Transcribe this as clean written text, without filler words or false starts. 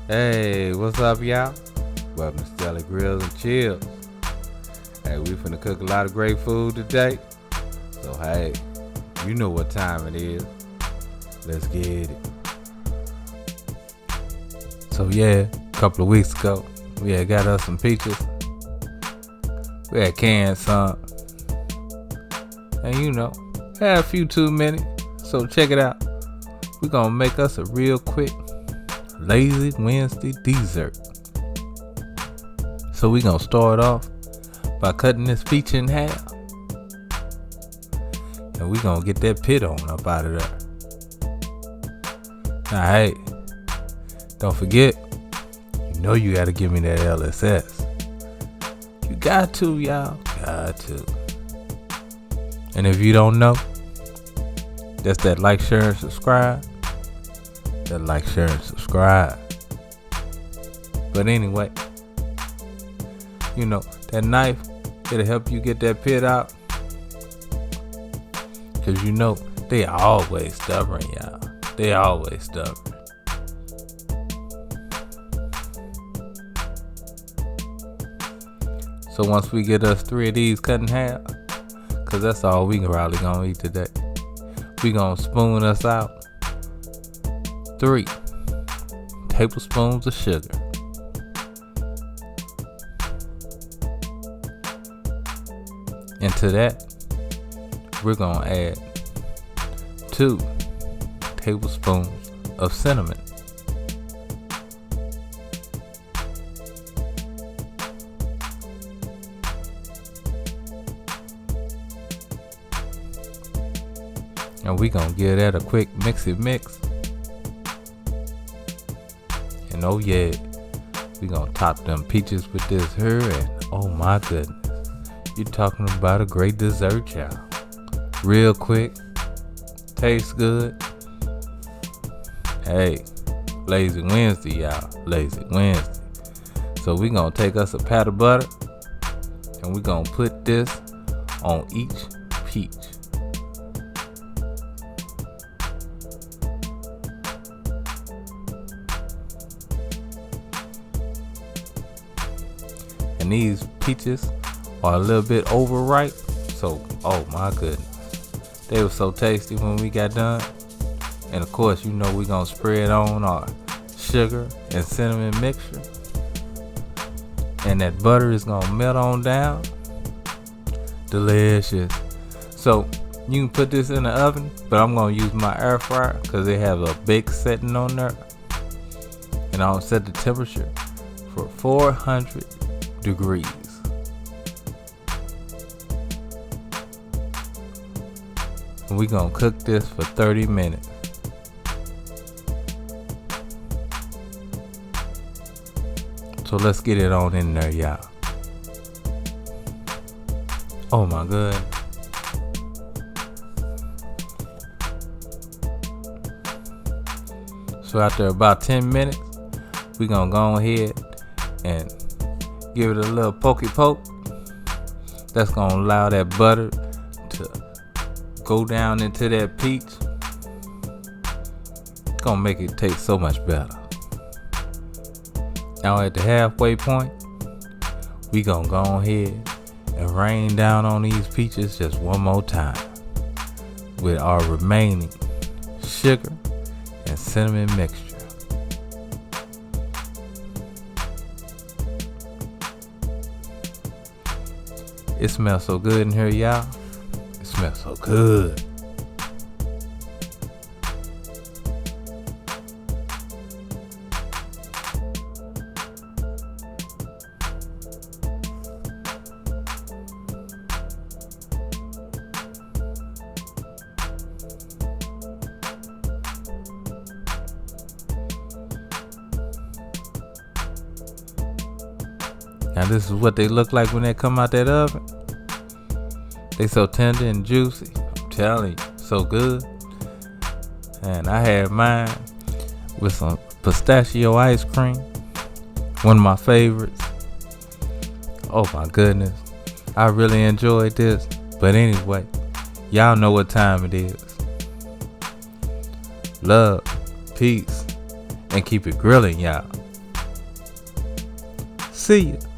Hey, what's up, y'all? Welcome to Stelly Grills and Chills. Hey, we finna cook a lot of great food today. So, hey, you know what time it is. Let's get it. So, yeah, a couple of weeks ago, we had got us some peaches. We had canned some. And had a few too many. So, check it out. We're gonna make us a real quick Lazy Wednesday dessert. So we gonna start off by cutting this peach in half, and we gonna get that pit on up out of there. Now hey, don't forget, you gotta give me that LSS. You got to, y'all, got to. And if you don't know, that's that like, share, and subscribe. That like, share, and subscribe. But anyway, that knife, it'll help you get that pit out. Cause they always stubborn, y'all. They always stubborn. So once we get us 3 of these cut in half, cause that's all we probably gonna eat today, we gonna spoon us out 3 tablespoons of sugar. And to that, we're gonna add 2 tablespoons of cinnamon. And we gonna give that a quick mix. And oh yeah, we gonna top them peaches with this here, and oh my goodness, you talking about a great dessert, y'all. Real quick, tastes good. Hey, Lazy Wednesday, y'all. Lazy Wednesday. So we gonna take us a pat of butter, and we gonna put this on each peach. And these peaches are a little bit overripe, so oh my goodness, they were so tasty when we got done. And of course, we gonna spread on our sugar and cinnamon mixture, and that butter is gonna melt on down. Delicious. So you can put this in the oven, but I'm gonna use my air fryer because they have a bake setting on there, and I'll set the temperature for 400 degrees. And we're gonna cook this for 30 minutes. So let's get it on in there, y'all. Oh my god. So after about 10 minutes, we're gonna go ahead and give it a little pokey poke. That's gonna allow that butter to go down into that peach. It's gonna make it taste so much better. Now at the halfway point, we gonna go ahead and rain down on these peaches just one more time with our remaining sugar and cinnamon mixture. It smells so good in here, y'all. It smells so good. Now this is what they look like when they come out that oven. They so tender and juicy. I'm telling you, so good. And I had mine with some pistachio ice cream. One of my favorites. Oh my goodness. I really enjoyed this. But anyway, y'all know what time it is. Love, peace, and keep it grilling, y'all. See ya.